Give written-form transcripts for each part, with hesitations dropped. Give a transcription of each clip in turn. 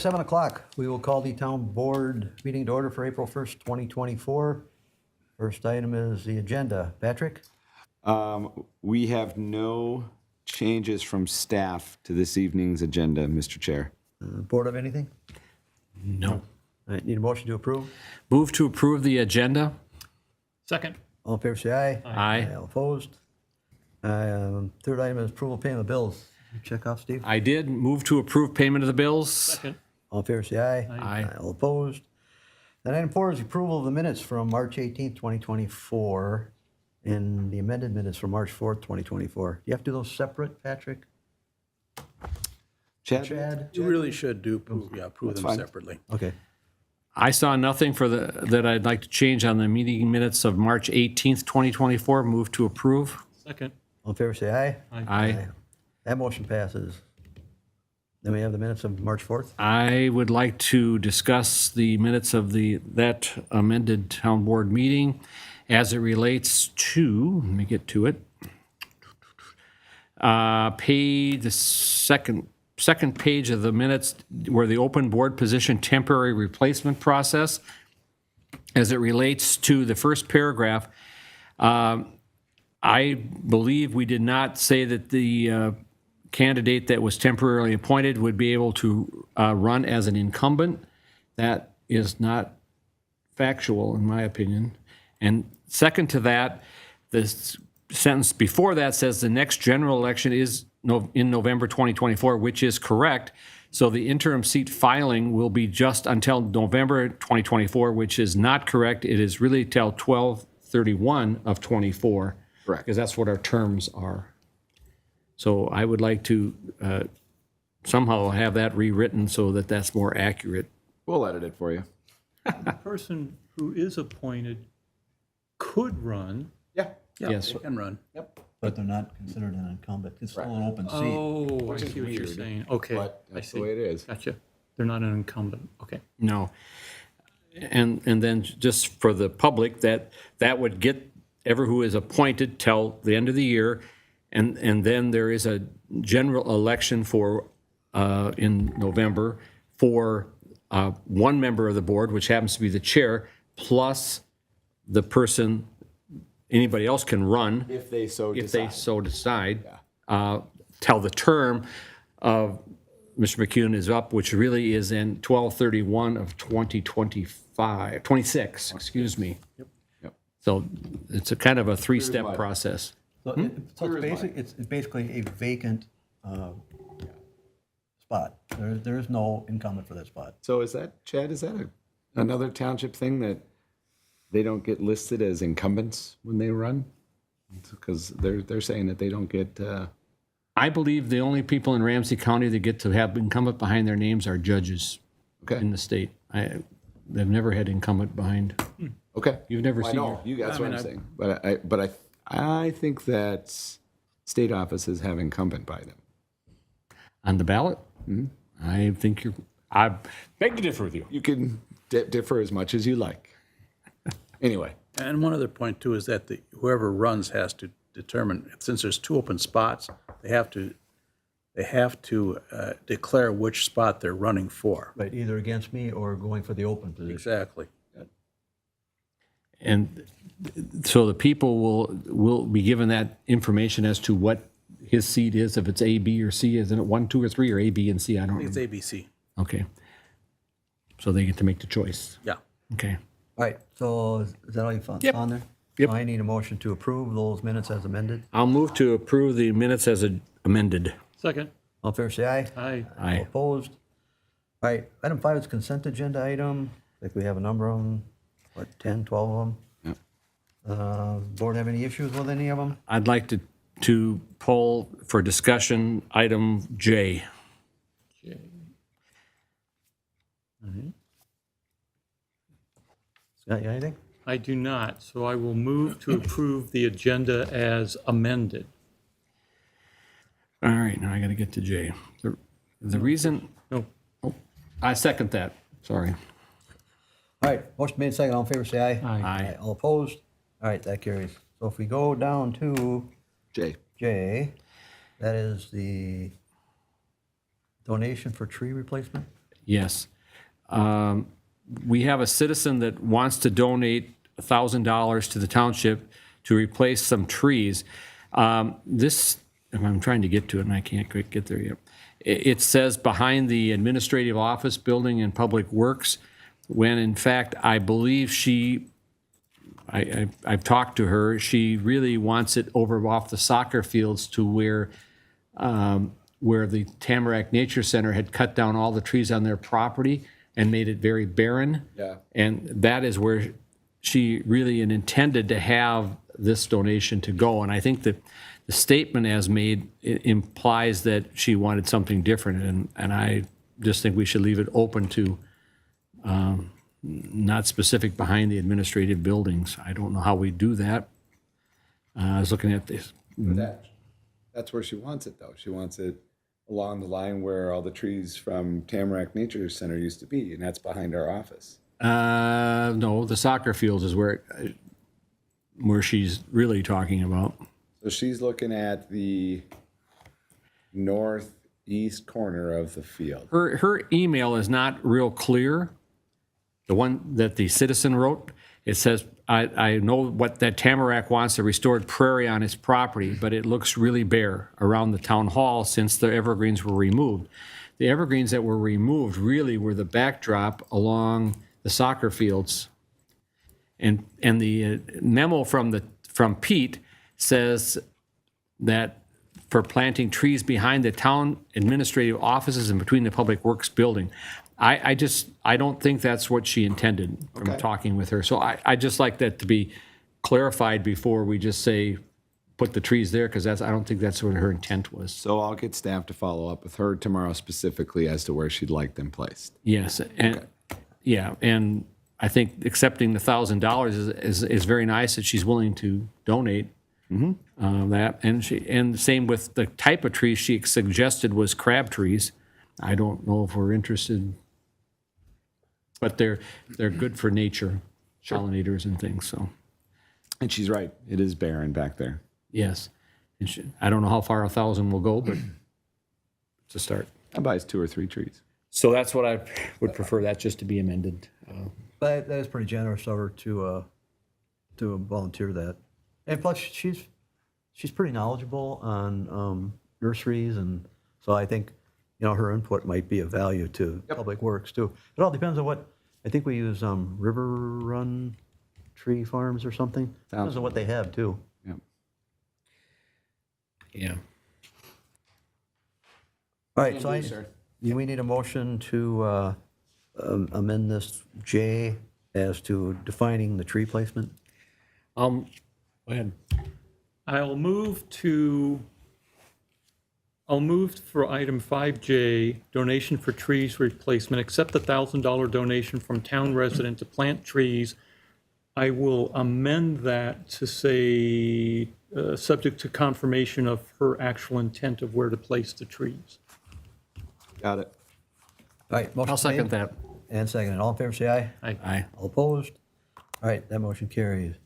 7 o'clock, we will call the town board meeting to order for April 1st, 2024. First item is the agenda. Patrick? We have no changes from staff to this evening's agenda, Mr. Chair. Board have anything? No. All right, need a motion to approve? Move to approve the agenda. Second. All in favor, say aye. Aye. All opposed? Third item is approval of payment of bills. You check off, Steve? I did move to approve payment of the bills. Second. All in favor, say aye. Aye. All opposed? Then item 4 is approval of the minutes from March 18th, 2024, and the amended minutes from March 4th, 2024. Do you have to do those separate, Patrick? Chad? You really should approve them fine. separately. Okay. I saw nothing that I'd like to change on the meeting minutes of March 18th, 2024. Move to approve. Second. All in favor, say aye. Aye. That motion passes. Then we have the minutes of March 4th. I would like to discuss the minutes of that amended town board meeting as it relates to, let me get to it. The second page of the minutes where the open board position temporary replacement process, as it relates to the first paragraph, I believe we did not say that the candidate that was temporarily appointed would be able to run as an incumbent. That is not factual, in my opinion. And second to that, the sentence before that says the next general election is in November 2024, which is correct. So the interim seat filing will be just until November 2024, which is not correct. It is really till 12/31 of 24. Correct. Because that's what our terms are. So I would like to somehow have that rewritten so that that's more accurate. We'll edit it for you. The person who is appointed could run. Yeah. Yes. They can run. But they're not considered an incumbent. It's still an open seat. Oh, I is see what you're weird, saying. Okay. But I that's see. the way it is. Gotcha. They're not an incumbent. Okay. No. And then just for the public, that would get ever who is appointed till the end of the year. And then there is a general election for, in November, for one member of the board, which happens to be the chair, plus the person, anybody else can run If they so if decide. they so decide, till the term of Mr. McCune is up, which really is in 12/31 of 26, excuse me. Yep. So it's a kind of a three-step mud. process. So it's basically a vacant spot. There is no incumbent for that spot. So is that, Chad, is that another township thing that they don't get listed as incumbents when they run? Because they're saying that they don't get, I believe the only people in Ramsey County that get to have incumbent behind their names are judges in okay, the state. They've never had incumbent behind. okay. You've never I seen know, that's what I'm saying. But I think that state offices have incumbent by them. On the ballot? I think I beg to differ with you. You can differ as much as you like. Anyway, And one other point too is that whoever runs has to determine, since there's 2 open spots, they have to declare which spot they're running for. Right, either against me or going for the open position. Exactly. And so the people will be given that information as to what his seat is, if it's A, B, or C. Isn't it 1, 2, or 3, or A, B, and C? I don't I think know. it's ABC. Okay. So they get to make the choice. Yeah. Okay. All right, so is that all you found Yep. on there? Yep. I need a motion to approve those minutes as amended. I'll move to approve the minutes as amended. Second. All in favor, say aye. Aye. Aye. All opposed? All right, item 5 is consent agenda item. I think we have a number of them, 10, 12 of them? Yep. Board have any issues with any of them? I'd like to poll for discussion item J. J. Scott, you got anything? I do not, so I will move to approve the agenda as amended. All right, now I got to get to J. The reason, No. I second that, sorry. All right, motion made second, all in favor, say aye. Aye. All opposed? All right, that carries. So if we go down to Jay. J, that is the donation for tree replacement? Yes. We have a citizen that wants to donate $1,000 to the township to replace some trees. This, I'm trying to get to it and I can't quite get there yet. It says behind the administrative office building in Public Works, when in fact, I believe I've talked to her, she really wants it over off the soccer fields to where the Tamarack Nature Center had cut down all the trees on their property and made it very barren. Yeah. And that is where she really intended to have this donation to go. And I think that the statement as made implies that she wanted something different. And I just think we should leave it open to not specific behind the administrative buildings. I don't know how we do that. I was looking at this. That's where she wants it, though. She wants it along the line where all the trees from Tamarack Nature Center used to be, and that's behind our office. No, the soccer fields is where she's really talking about. So she's looking at the northeast corner of the field. Her email is not real clear. The one that the citizen wrote, it says, I know what that Tamarack wants, a restored prairie on its property, but it looks really bare around the town hall since the evergreens were removed. The evergreens that were removed really were the backdrop along the soccer fields. And the memo from Pete says that for planting trees behind the town administrative offices and between the Public Works building. I don't think that's what she intended from talking with her. So I just like that to be clarified before we just say, put the trees there, because I don't think that's what her intent was. So I'll get staff to follow up with her tomorrow specifically as to where she'd like them placed. Yes, and yeah, and I think accepting the $1,000 is very nice that she's willing to donate that, and same with the type of trees she suggested was crab trees. I don't know if we're interested, but they're good for nature, pollinators and things. So, And she's right. It is barren back there. yes, and I don't know how far 1,000 will go, but it's a start. I buys 2 or 3 trees. So that's what I would prefer that just to be amended. That is pretty generous of her to volunteer that. And plus, she's pretty knowledgeable on nurseries, and so I think, her input might be of value to Public Works too. It all depends on what, I think we use River Run Tree Farms or something. Depends on what they have too. Yep. Yeah. All right, so we need a motion to amend this J as to defining the tree placement. Go ahead. I'll move for item 5J, donation for trees replacement, accept the $1,000 donation from town resident to plant trees. I will amend that to say, subject to confirmation of her actual intent of where to place the trees. Got it. All right, motion I'll second made that. and seconded. All in favor, say aye. Aye. All opposed? All right, that motion carries.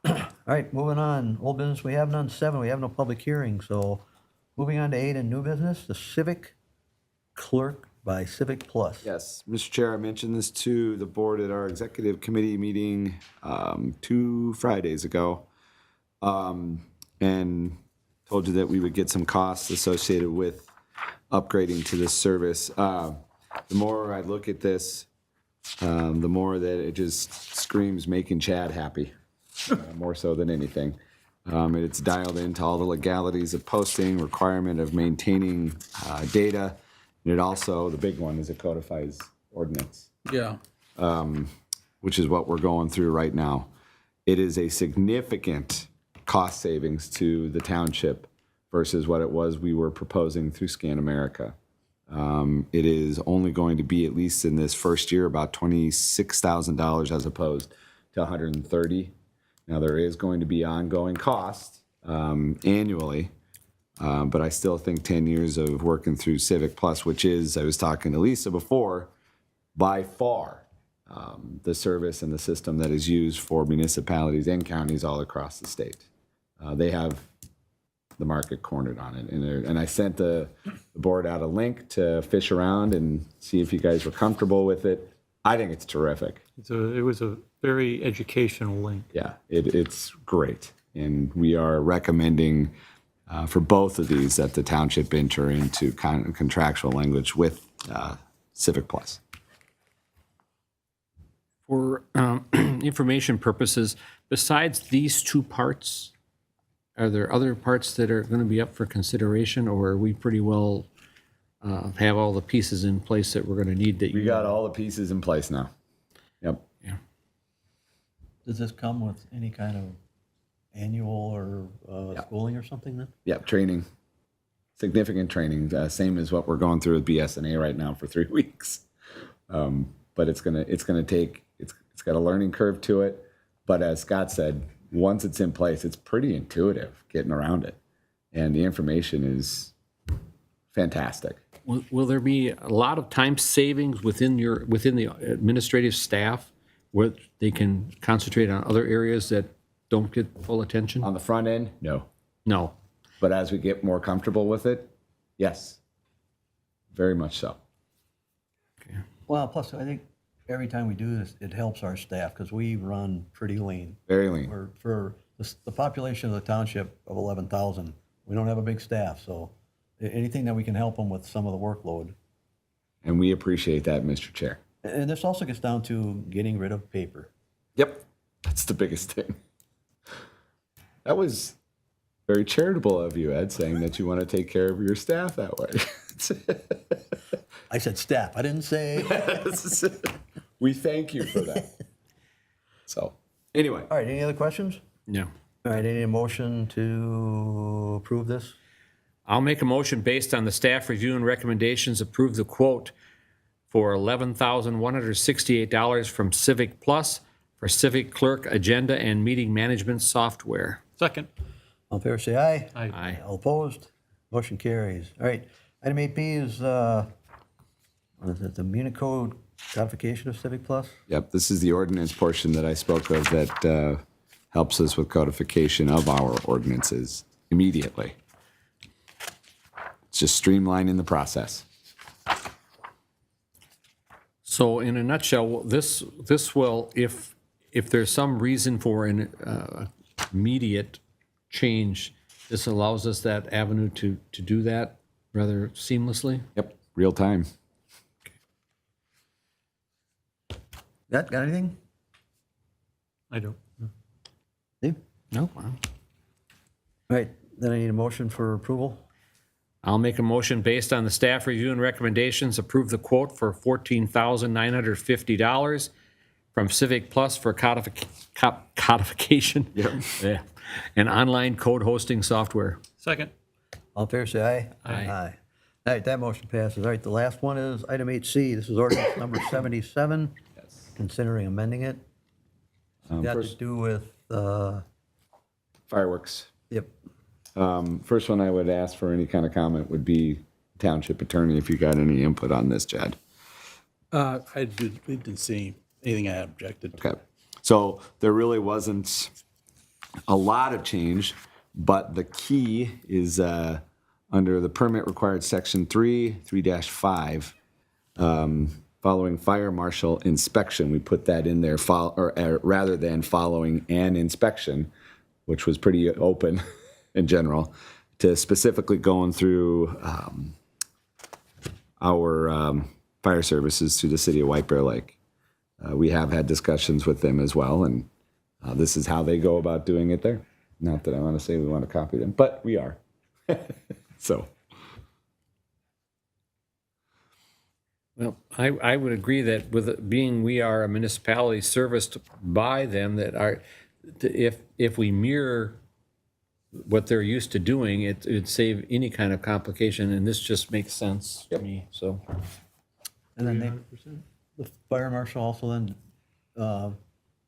All right, moving on. Old business, we have none. 7, we have no public hearing. So moving on to 8 and new business, the civic clerk by Civic Plus. Yes, Mr. Chair, I mentioned this to the board at our executive committee meeting 2 Fridays ago, and told you that we would get some costs associated with upgrading to this service. The more I look at this, the more that it just screams making Chad happy, more so than anything. It's dialed into all the legalities of posting, requirement of maintaining data, and it also, the big one is it codifies ordinance, Yeah. which is what we're going through right now. It is a significant cost savings to the township versus what it was we were proposing through Scan America. It is only going to be, at least in this first year, about $26,000 as opposed to $130,000. Now, there is going to be ongoing costs annually, but I still think 10 years of working through Civic Plus, which is, I was talking to Lisa before, by far the service and the system that is used for municipalities and counties all across the state. They have the market cornered on it. And I sent the board out a link to fish around and see if you guys were comfortable with it. I think it's terrific. It was a very educational link. Yeah, it's great. And we are recommending for both of these that the township enter into contractual language with Civic Plus. For information purposes, besides these two parts, are there other parts that are going to be up for consideration, or are we pretty well have all the pieces in place that we're going to need? That We got all the pieces in place now. Yep. Yeah. Does this come with any kind of annual or schooling or something then? Yep. Training, significant training, same as what we're going through with BSNA right now for 3 weeks. But it's gonna take it's got a learning curve to it. But as Scott said, once it's in place, it's pretty intuitive getting around it, and the information is fantastic. Will there be a lot of time savings within the administrative staff where they can concentrate on other areas that don't get full attention? On the front end, no. No. But as we get more comfortable with it, yes, very much so. Well, plus I think every time we do this, it helps our staff because we run pretty lean. Very lean. For the population of the township of 11,000, we don't have a big staff, so anything that we can help them with some of the workload. And we appreciate that, Mr. Chair. And this also gets down to getting rid of paper. Yep, that's the biggest thing. That was very charitable of you, Ed, saying that you want to take care of your staff that way. I said staff, I didn't say. We thank you for that. So, anyway, All right, any other questions? No. All right, any motion to approve this? I'll make a motion based on the staff review and recommendations, approve the quote for $11,168 from Civic Plus for Civic Clerk Agenda and Meeting Management Software. Second. All in favor, say aye. Aye. All opposed? Motion carries. All right, item 8B is, what is it, the Municode codification of Civic Plus? yep, this is the ordinance portion that I spoke of that helps us with codification of our ordinances immediately. It's just streamlining the process. So in a nutshell, this will, if there's some reason for an immediate change, this allows us that avenue to do that rather seamlessly. Yep, real time. Got anything? I don't. Steve? No. All right, then I need a motion for approval. I'll make a motion based on the staff review and recommendations, approve the quote for $14,950 from Civic Plus for codification. Yep. Yeah. And online code hosting software. Second. All in favor, say aye. Aye. All right, that motion passes. All right, the last one is item 8C. This is ordinance number 77. Considering amending it. Got to First, do with, fireworks. yep. First one I would ask for any kind of comment would be township attorney, if you got any input on this, Chad. We didn't see anything I objected to. Okay. So there really wasn't a lot of change, but the key is under the permit required section 3-5, following fire marshal inspection, we put that in there, rather than following an inspection, which was pretty open in general, to specifically going through our fire services through the city of White Bear Lake. We have had discussions with them as well, and this is how they go about doing it there. Not that I want to say we want to copy them, but we are. So. Well, I would agree that with it being we are a municipality serviced by them, that if we mirror what they're used to doing, it'd save any kind of complication, and this just makes sense to me, so. And then the fire marshal also then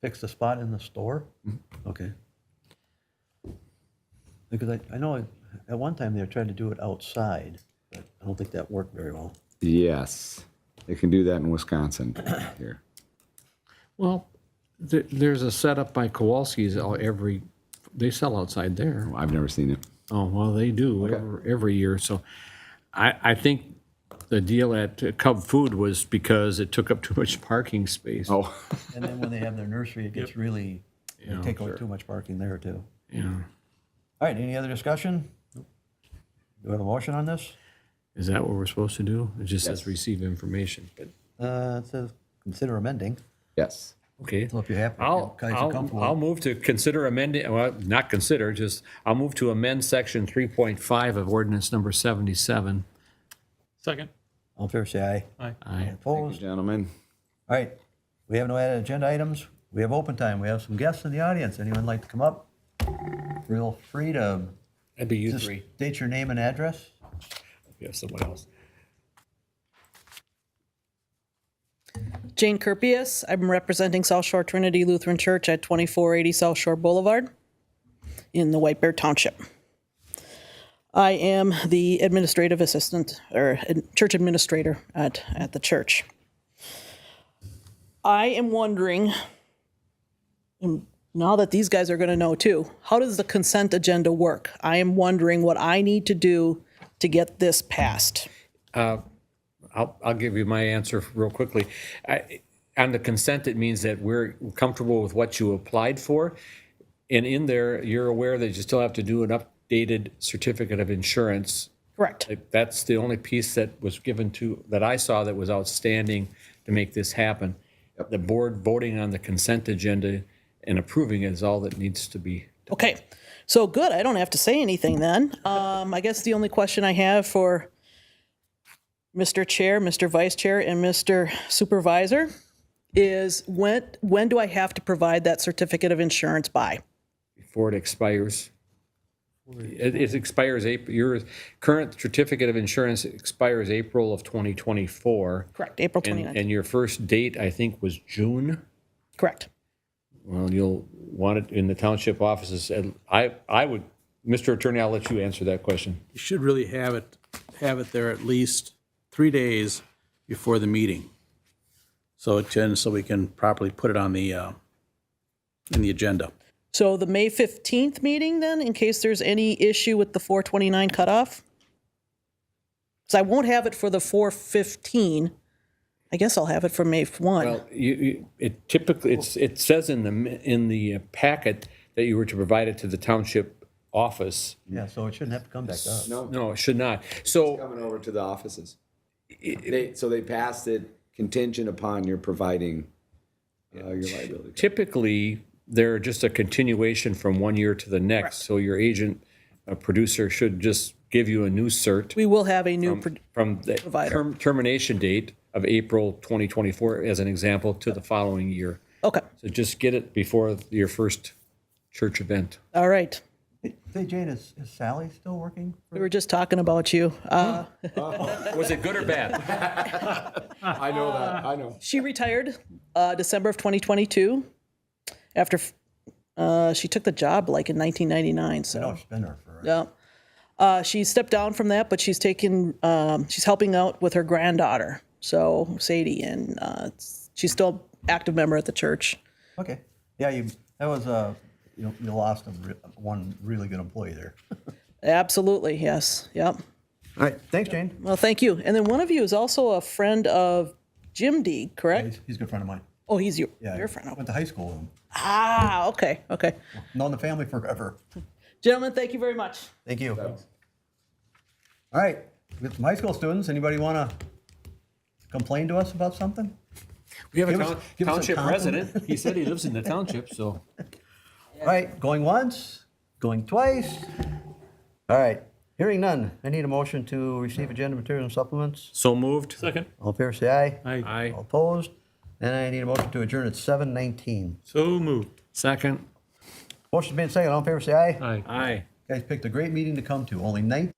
fixed a spot in the store? Okay. Because I know at one time they were trying to do it outside, but I don't think that worked very well. Yes, they can do that in Wisconsin here. Well, there's a setup by Kowalski's every they sell outside there. I've never seen it. Oh, well, they do every year. So I think the deal at Cub Food was because it took up too much parking space. Oh, And then when they have their nursery, it gets really, they take away too much parking there too. Yeah. All right, any other discussion? Do we have a motion on this? Is that what we're supposed to do? It just says receive information. It says consider amending. yes. Okay. So if you're happy, I'll, guys are I'll, comfortable. I'll move to consider amending, well, not consider, just, I'll move to amend section 3.5 of ordinance number 77. Second. All in favor, say aye. Aye. Aye. Opposed? Gentlemen. All right, we have no added agenda items. We have open time. We have some guests in the audience. Anyone like to come up? Feel free to That'd be you just three. state your name and address. You have someone else. Jane Kerpius. I'm representing South Shore Trinity Lutheran Church at 2480 South Shore Boulevard in the White Bear Township. I am the administrative assistant or church administrator at the church. I am wondering, now that these guys are going to know too, how does the consent agenda work? I am wondering what I need to do to get this passed. I'll give you my answer real quickly. On the consent, it means that we're comfortable with what you applied for. And in there, you're aware that you still have to do an updated certificate of insurance. Correct. That's the only piece that was given to, that I saw that was outstanding to make this happen. The board voting on the consent agenda and approving it is all that needs to be. Okay, so good. I don't have to say anything then. I guess the only question I have for Mr. Chair, Mr. Vice Chair, and Mr. Supervisor is when do I have to provide that certificate of insurance by? Before it expires. It expires April, your current certificate of insurance expires April of 2024. Correct, April 29th. And your first date, I think, was June. Correct. Well, you'll want it in the township offices. And I would, Mr. Attorney, I'll let you answer that question. You should really have it there at least 3 days before the meeting. So we can properly put it on the, in the agenda. So the May 15th meeting then, in case there's any issue with the 429 cutoff? Because I won't have it for the 415. I guess I'll have it for May 1. Well, it typically, it says in the packet that you were to provide it to the township office. Yeah, so it shouldn't have to come back to us. No, it should not. So Coming over to the offices. So they passed it contingent upon your providing your liability. typically, they're just a continuation from one year to the next. So your agent, producer should just give you a new cert We will have a new, from the Provider. termination date of April 2024, as an example, to the following year. okay, So just get it before your first church event. all right. Hey, Jane, is Sally still working? We were just talking about you. Was it good or bad? I know that. I know. She retired December of 2022 after she took the job like in 1999. So No, she's been there for. yeah, she stepped down from that, but she's she's helping out with her granddaughter, so Sadie, and she's still active member at the church. Okay. Yeah, that was you lost one really good employee there. Absolutely, yes, yep. All right, thanks, Jane. Well, thank you. And then one of you is also a friend of Jim D, correct? He's a good friend of mine. Oh, he's your Yeah, friend. I went to high school with him. Ah, okay. Known the family forever. Gentlemen, thank you very much. Thank you. All right, with some high school students, anybody want to complain to us about something? We have Give a us a township compliment. resident. He said he lives in the township, so. All right, going once, going twice. All right, hearing none. I need a motion to receive agenda material and supplements. So moved. Second. All in favor, say aye. Aye. Aye. All opposed? And I need a motion to adjourn at 7:19. So moved. Second. Motion's been seconded. All in favor, say aye. Aye. Aye. You guys picked a great meeting to come to. Only 19